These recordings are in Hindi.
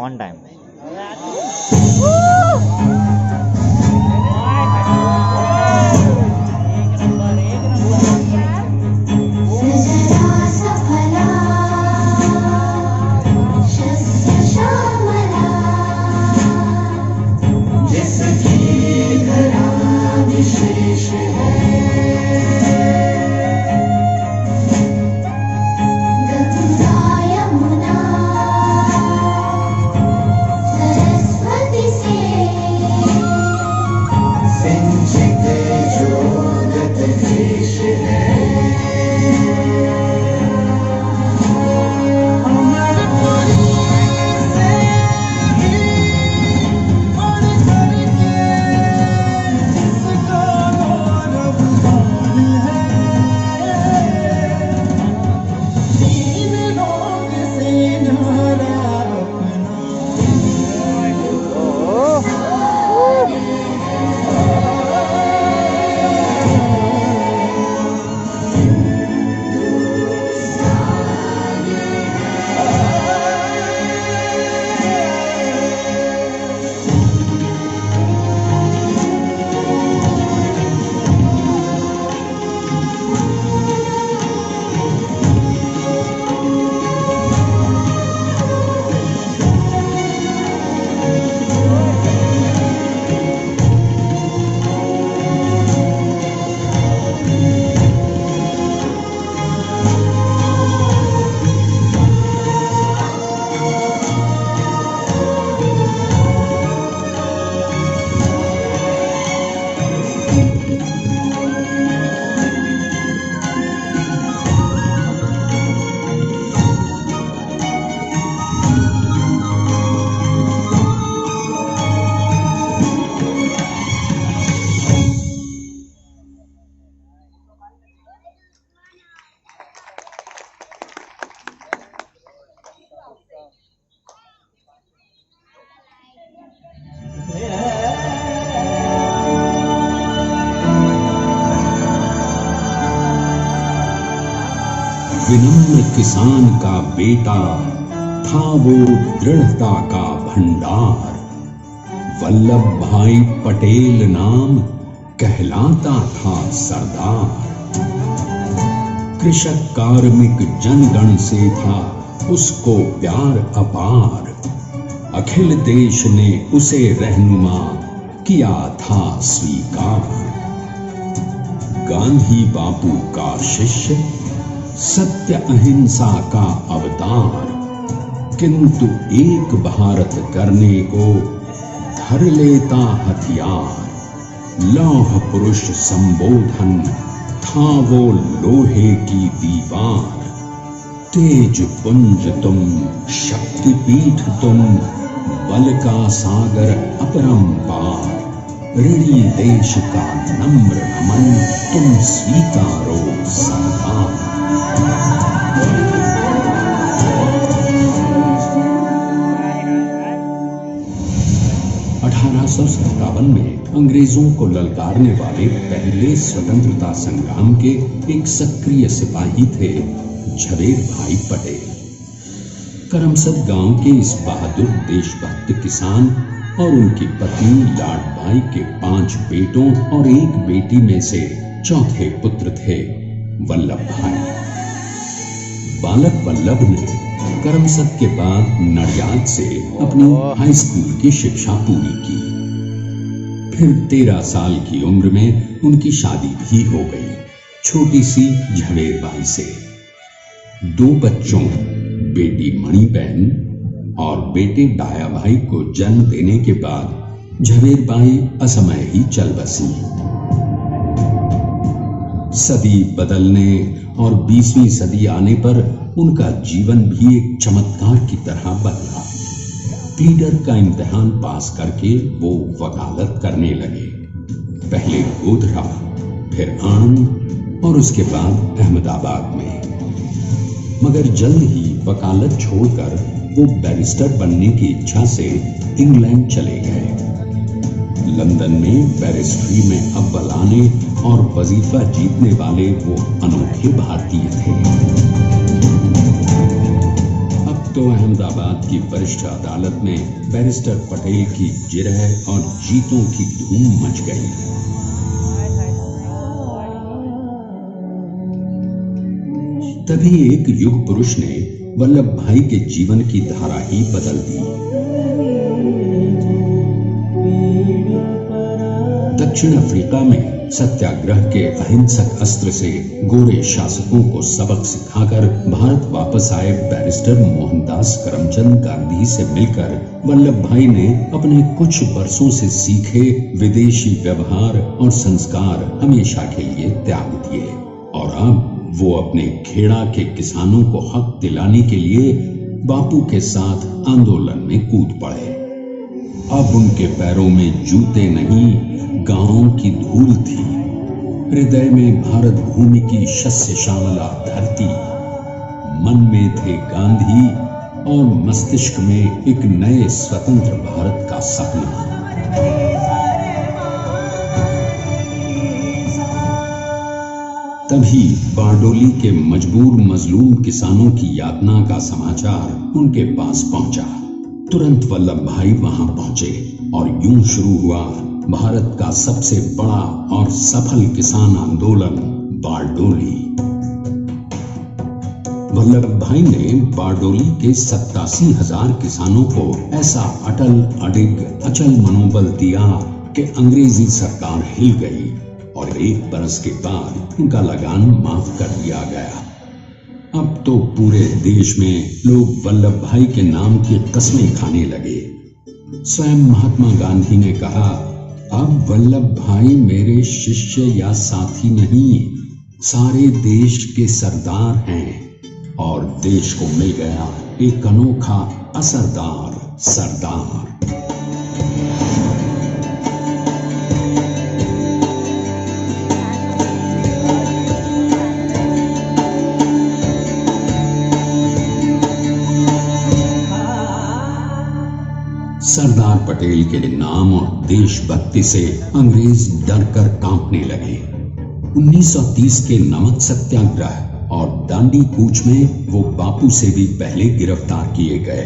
On time. विनम्र किसान का बेटा था वो दृढ़ता का भंडार। वल्लभ भाई पटेल नाम कहलाता था सरदार। कृषक कार्मिक जनगण से था उसको प्यार अपार। अखिल देश ने उसे रहनुमा किया था स्वीकार। गांधी बापू का शिष्य, सत्य अहिंसा का अवतार, किंतु एक भारत करने को धर लेता हथियार। लौह पुरुष संबोधन था वो लोहे की दीवार। तेज पुंज तुम, शक्तिपीठ तुम, बल का सागर अपरंपार। ऋणी देश का नम्र नमन तुम स्वीकारो सरदार। 1857 में अंग्रेजों को ललकारने वाले पहले स्वतंत्रता संग्राम के एक सक्रिय सिपाही थे झवेर भाई पटेल। करमसद गांव के इस बहादुर देशभक्त किसान और उनकी पत्नी लाडबाई के 5 बेटों और 1 बेटी में से चौथे पुत्र थे वल्लभ भाई। बालक वल्लभ ने करमसद के बाद नडियाद से अपनी हाई स्कूल की शिक्षा पूरी की। फिर 13 साल की उम्र में उनकी शादी भी हो गई, छोटी सी झवेर बाई से। 2 बच्चों, बेटी मणिबहन और बेटे डाया भाई को जन्म देने के बाद झवेर बाई असमय ही चल बसी। सदी बदलने और 20वीं सदी आने पर उनका जीवन भी एक चमत्कार की तरह बदला। प्लीडर का इम्तिहान पास करके वो वकालत करने लगे। पहले गोधरा, फिर आणंद और उसके बाद अहमदाबाद में। मगर जल्द ही वकालत छोड़कर वो बैरिस्टर बनने की इच्छा से इंग्लैंड चले गए। लंदन में बैरिस्ट्री में अव्वल आने और वजीफा जीतने वाले वो अनोखे भारतीय थे। अब तो अहमदाबाद की वरिष्ठ अदालत में बैरिस्टर पटेल की जिरह और जीतों की धूम मच गई। तभी एक युग पुरुष ने वल्लभ भाई के जीवन की धारा ही बदल दी। दक्षिण अफ्रीका में सत्याग्रह के अहिंसक अस्त्र से गोरे शासकों को सबक सिखाकर भारत वापस आए बैरिस्टर मोहनदास करमचंद गांधी से मिलकर वल्लभ भाई ने अपने कुछ वर्षों से सीखे विदेशी व्यवहार और संस्कार हमेशा के लिए त्याग दिए और अब वो अपने खेड़ा के किसानों को हक दिलाने के लिए बापू के साथ आंदोलन में कूद पड़े। अब उनके पैरों में जूते नहीं, गांवों की धूल थी। हृदय में भारत भूमि की शस्य श्यामला धरती, मन में थे गांधी और मस्तिष्क में एक नए स्वतंत्र भारत का सपना। तभी बारडोली के मजबूर मजलूम किसानों की यातना का समाचार उनके पास पहुंचा। तुरंत वल्लभ भाई वहां पहुंचे और यूं शुरू हुआ भारत का सबसे बड़ा और सफल किसान आंदोलन बारडोली। वल्लभ भाई ने बारडोली के 87,000 किसानों को ऐसा अटल अडिग अचल मनोबल दिया कि अंग्रेजी सरकार हिल गई और 1 बरस के बाद उनका लगान माफ कर दिया गया। अब तो पूरे देश में लोग वल्लभ भाई के नाम की कस्में खाने लगे। स्वयं महात्मा गांधी ने कहा, अब वल्लभ भाई मेरे शिष्य या साथी नहीं, सारे देश के सरदार हैं और देश को मिल गया एक अनोखा असरदार सरदार। सरदार पटेल के नाम और देशभक्ति से अंग्रेज डरकर कांपने लगे। 1930 के नमक सत्याग्रह और दांडी कूच में वो बापू से भी पहले गिरफ्तार किए गए,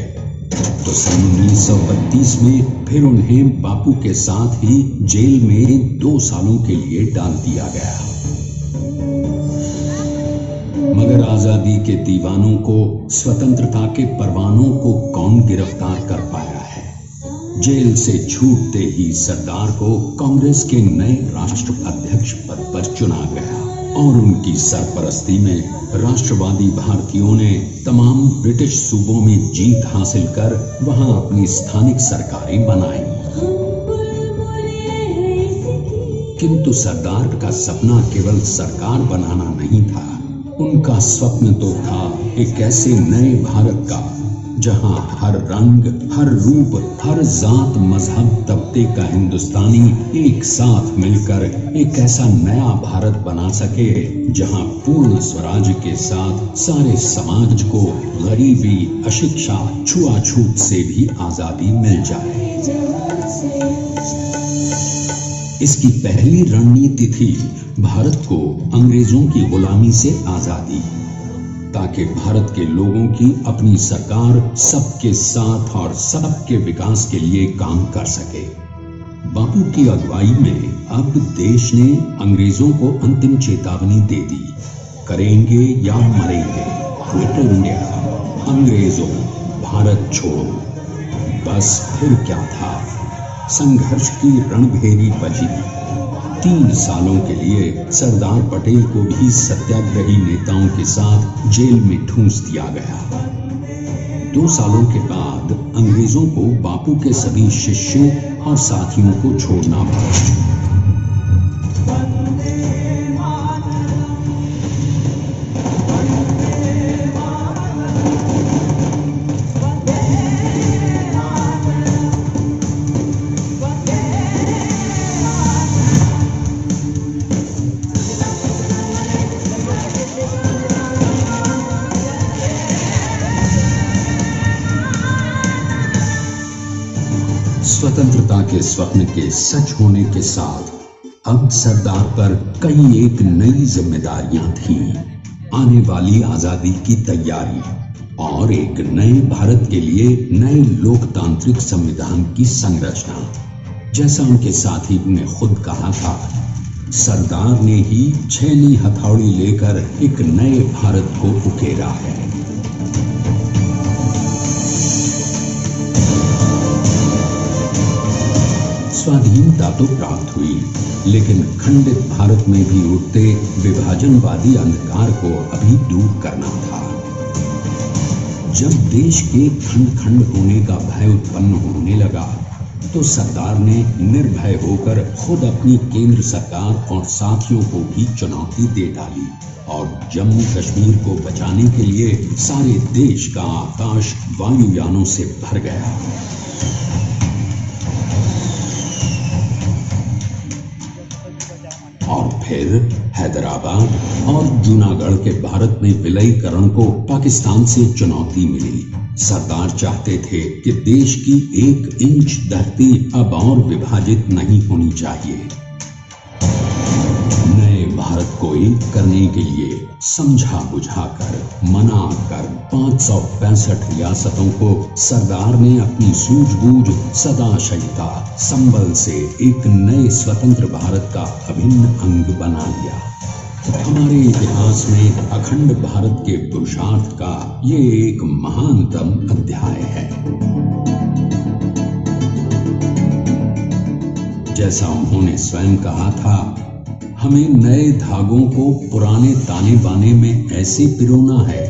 तो सन 1932 में फिर उन्हें बापू के साथ ही जेल में 2 सालों के लिए डाल दिया गया। मगर आजादी के दीवानों को, स्वतंत्रता के परवानों को कौन गिरफ्तार कर पाया है। जेल से छूटते ही सरदार को कांग्रेस के नए राष्ट्र अध्यक्ष पद पर चुना गया और उनकी सरपरस्ती में राष्ट्रवादी भारतीयों ने तमाम ब्रिटिश सूबों में जीत हासिल कर वहां अपनी स्थानिक सरकारें बनाई। किंतु सरदार का सपना केवल सरकार बनाना नहीं था, उनका स्वप्न तो था एक ऐसे नए भारत का जहां हर रंग, हर रूप, हर जात, मजहब, तबके का हिंदुस्तानी एक साथ मिलकर एक ऐसा नया भारत बना सके जहां पूर्ण स्वराज के साथ सारे समाज को गरीबी, अशिक्षा, छुआछूत से भी आजादी मिल जाए। इसकी पहली रणनीति थी भारत को अंग्रेजों की गुलामी से आजादी, ताकि भारत के लोगों की अपनी सरकार सबके साथ और सबके विकास के लिए काम कर सके। बापू की अगुवाई में अब देश ने अंग्रेजों को अंतिम चेतावनी दे दी, करेंगे या मरेंगे, क्विट इंडिया, अंग्रेजों भारत छोड़ो। बस फिर क्या था, संघर्ष की रणभेरी बजी। 3 सालों के लिए सरदार पटेल को भी सत्याग्रही नेताओं के साथ जेल में ठूंस दिया गया। 2 सालों के बाद अंग्रेजों को बापू के सभी शिष्यों और साथियों को छोड़ना पड़ा। स्वतंत्रता के स्वप्न के सच होने के साथ अब सरदार पर एक नई जिम्मेदारियां थीं। आने वाली आजादी की तैयारी, और एक नए भारत के लिए नए लोकतांत्रिक संविधान की संरचना। जैसा उनके साथी ने खुद कहा था, सरदार ने ही छेनी हथौड़ी लेकर एक नए भारत को उकेरा है। स्वाधीनता तो प्राप्त हुई, लेकिन खंडित भारत में भी उठते विभाजनवादी अंधकार को अभी दूर करना था। जब देश के खंड खंड होने का भय उत्पन्न होने लगा, तो सरदार ने निर्भय होकर खुद अपनी केंद्र सरकार और साथियों को भी चुनौती दे डाली और जम्मू कश्मीर को बचाने के लिए सारे देश का आकाश वायुयानों से भर गया। और फिर हैदराबाद और जूनागढ़ के भारत में विलयीकरण को पाकिस्तान से चुनौती मिली। सरदार चाहते थे कि देश की 1 इंच धरती अब और विभाजित नहीं होनी चाहिए। नए भारत को एक करने के लिए समझा बुझाकर मना कर 565 रियासतों को सरदार ने अपनी सूझबूझ सदाशयता संबल से एक नए स्वतंत्र भारत का अभिन्न अंग बना लिया। हमारे इतिहास में अखंड भारत के पुरुषार्थ का ये एक महानतम अध्याय है। जैसा उन्होंने स्वयं कहा था, हमें नए धागों को पुराने ताने बाने में ऐसे पिरोना है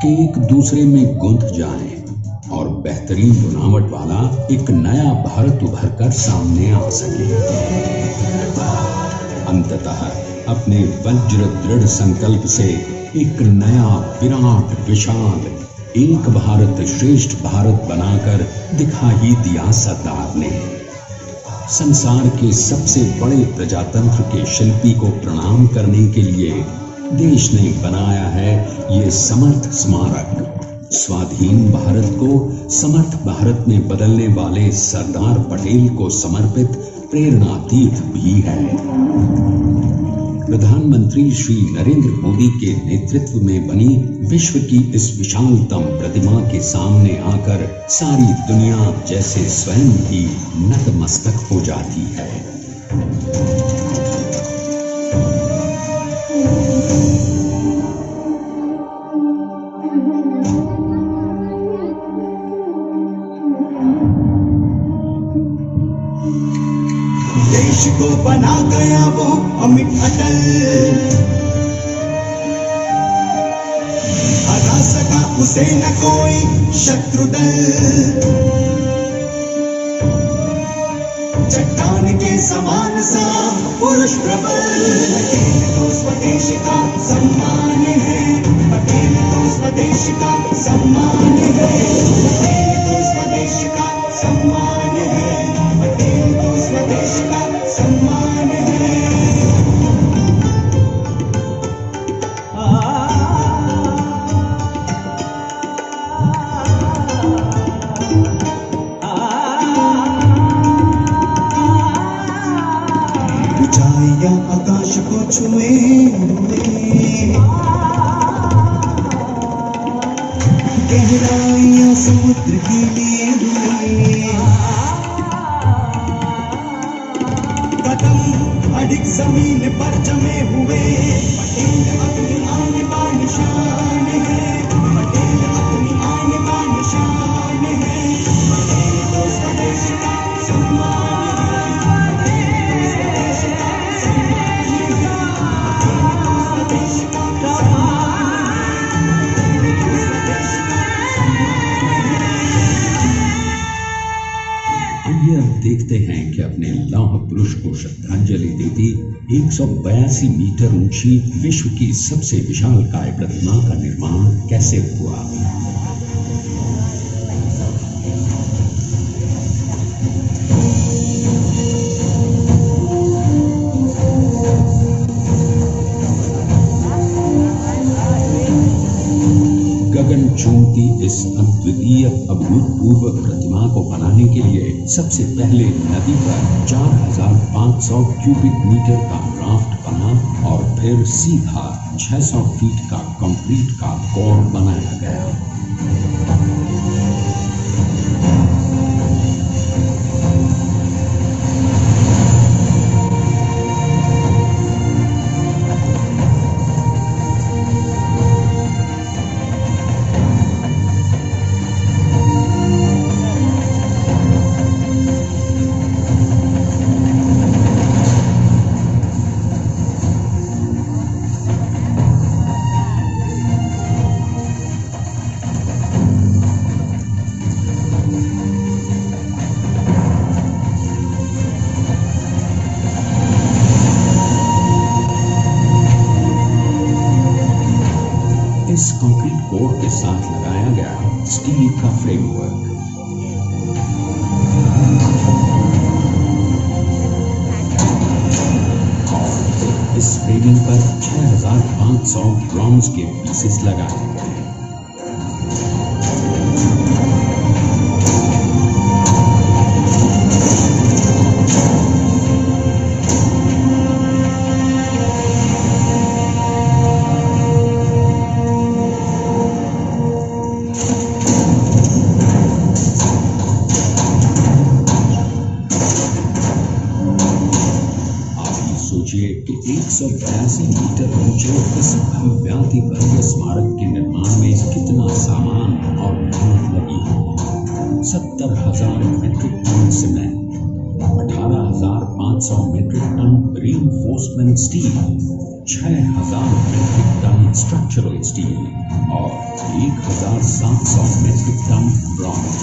कि एक दूसरे में गुंथ जाएं और बेहतरीन बनावट वाला एक नया भारत उभर कर सामने आ सके। अंततः अपने वज्र दृढ़ संकल्प से एक नया विराट विशाल एक भारत श्रेष्ठ भारत बनाकर दिखा ही दिया सरदार ने। संसार के सबसे बड़े प्रजातंत्र के शिल्पी को प्रणाम करने के लिए देश ने बनाया है ये समर्थ स्मारक। स्वाधीन भारत को समर्थ भारत में बदलने वाले सरदार पटेल को समर्पित प्रेरणा तीर्थ भी है। प्रधानमंत्री श्री नरेंद्र मोदी के नेतृत्व में बनी विश्व की इस विशालतम प्रतिमा के सामने आकर सारी दुनिया जैसे स्वयं ही नतमस्तक हो जाती है। देश को बना गया वो अमिट अटल, हरा सका उसे न कोई शत्रु दल। चट्टान के समान सा पुरुष प्रबल, पटेल तो स्वदेश का सम्मान है, पटेल तो स्वदेश का सम्मान है, पटेल तो स्वदेश का सम्मान है, पटेल तो स्वदेश का सम्मान है। ऊंचाइयां आकाश को छुए हुए, गहराइयां समुद्र की लिए हुए, कदम अडिग जमीन पर जमे हुए। पटेल अपनी आन बान शान है, पटेल अपनी आन बान शान है, पटेल तो स्वदेश का सम्मान है, पटेल तो स्वदेश का सम्मान है, पटेल तो स्वदेश का सम्मान है, पटेल तो स्वदेश का सम्मान है। आइए अब देखते हैं कि अपने लौह पुरुष को श्रद्धांजलि देती 182 मीटर ऊंची विश्व की सबसे विशालकाय प्रतिमा का निर्माण कैसे हुआ। गगन चूमती इस अद्वितीय अभूतपूर्व प्रतिमा को बनाने के लिए सबसे पहले नदी पर 4500 क्यूबिक मीटर का राफ्ट बना और फिर सीधा 600 फीट का कंक्रीट का कोर बनाया गया। इस कंक्रीट कोड के साथ लगाया गया स्टील का फ्रेमवर्क इस फ्रेमिंग पर 6500 ब्रॉन्ज के पीसेस लगाए गए हैं। सोचिए कि 182 मीटर ऊंचे इस भव्यातिभव्य स्मारक के निर्माण में कितना सामान और मेहनत लगी है। 70,000 metric ton cement, 18,500 metric ton reinforcement steel, 6,000 metric ton structural steel और 1,700 metric ton bronze.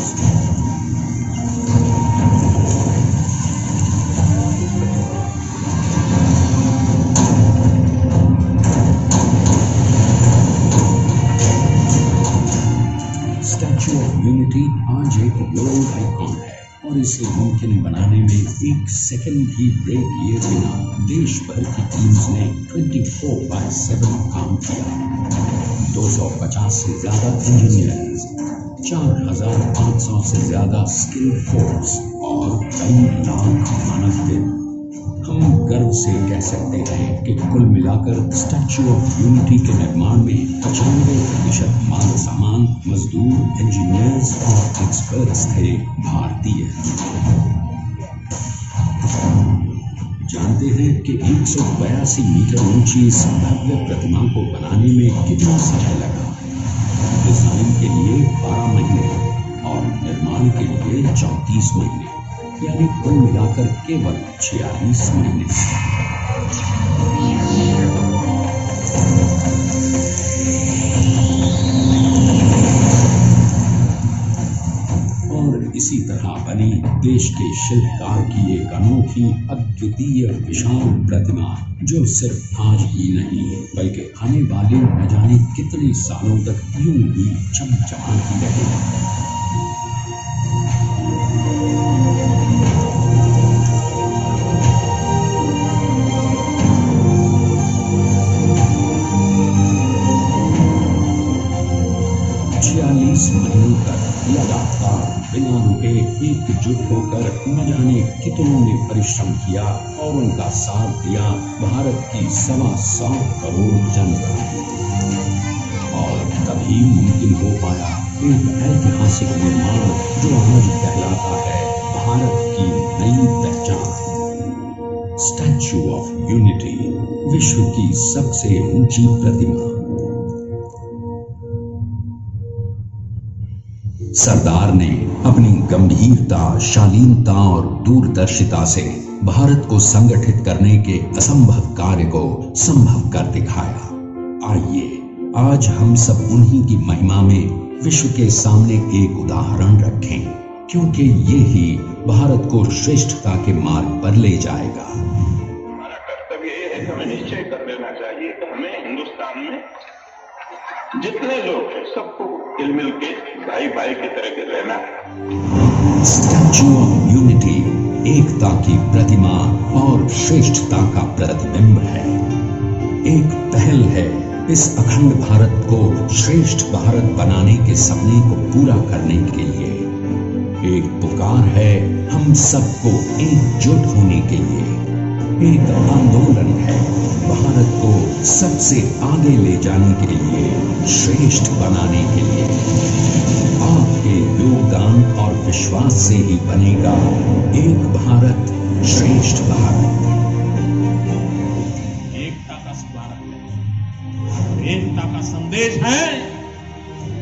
Statue of unity आज एक वर्ल्ड आइकॉन है और इसे मुमकिन बनाने में एक सेकंड भी ब्रेक लिए बिना देश भर की टीम्स ने 24/7 काम किया। 250 से ज्यादा इंजीनियर्स, 4,500 से ज्यादा स्किल फोर्स और कई लाख मानव दिन। हम गर्व से कह सकते हैं कि कुल मिलाकर स्टैच्यू ऑफ यूनिटी के निर्माण में 95% माल सामान, मजदूर, इंजीनियर्स और एक्सपर्ट्स थे भारतीय। जानते हैं कि 182 मीटर ऊंची इस भव्य प्रतिमा को बनाने में कितना समय लगा। डिजाइन के लिए 12 महीने और निर्माण के लिए 34 महीने, यानी कुल मिलाकर केवल 46 महीने। और इसी तरह बनी देश के शिल्पकार की एक अनोखी, अद्वितीय, विशाल प्रतिमा, जो सिर्फ आज ही नहीं बल्कि आने वाले न जाने कितने सालों तक यूं ही चमचमाती रहेगी। महीनों तक लगातार बिना रुके एकजुट होकर न जाने कितनों ने परिश्रम किया और उनका साथ दिया भारत की 125 करोड़ जनता। और तभी मुमकिन हो पाया एक ऐतिहासिक निर्माण जो आज कहलाता है भारत की नई पहचान। स्टैच्यू ऑफ यूनिटी, विश्व की सबसे ऊंची प्रतिमा। सरदार ने अपनी गंभीरता, शालीनता और दूरदर्शिता से भारत को संगठित करने के असंभव कार्य को संभव कर दिखाया। आइए आज हम सब उन्हीं की महिमा में विश्व के सामने एक उदाहरण रखें, क्योंकि ये ही भारत को श्रेष्ठता के मार्ग पर ले जाएगा। हमारा कर्तव्य ये है कि हमें निश्चय कर लेना चाहिए कि हमें हिंदुस्तान में जितने लोग हैं सबको मिल के भाई भाई की तरह के रहना है। स्टैच्यू ऑफ यूनिटी एकता की प्रतिमा और श्रेष्ठता का प्रतिबिंब है। एक पहल है इस अखंड भारत को श्रेष्ठ भारत बनाने के सपने को पूरा करने के लिए। एक पुकार है हम सबको एकजुट होने के लिए। एक आंदोलन है भारत को सबसे आगे ले जाने के लिए, श्रेष्ठ बनाने के लिए आपके योगदान और विश्वास से ही बनेगा एक भारत श्रेष्ठ भारत। एकता का स्मारक है, एकता का संदेश है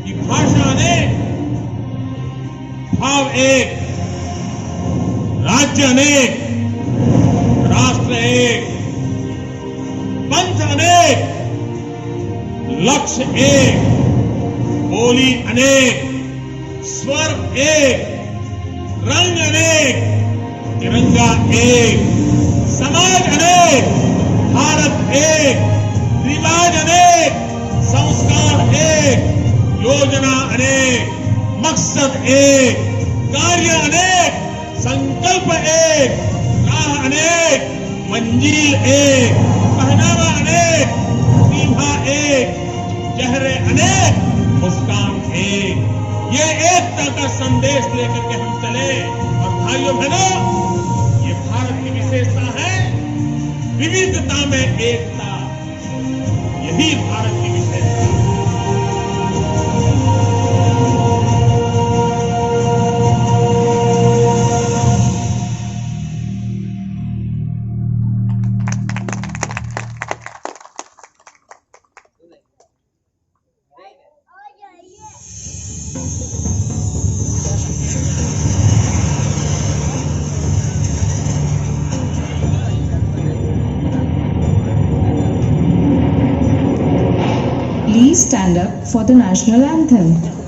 कि भाषा अनेक, भाव एक, राज्य अनेक, राष्ट्र एक, पंथ अनेक, लक्ष्य एक, बोली अनेक, स्वर एक, रंग अनेक, तिरंगा एक, समाज अनेक, भारत एक, रिवाज अनेक, संस्कार एक, योजना अनेक, मकसद एक, कार्य अनेक, संकल्प एक, राह अनेक, मंजिल एक, पहनावा अनेक, प्रतिभा एक, चेहरे अनेक, मुस्कान एक। ये एकता का संदेश लेकर के हम चले। और भाइयों बहनों, ये भारत की विशेषता है, विविधता में एकता, यही भारत की विशेषता है। Please stand up for the national anthem.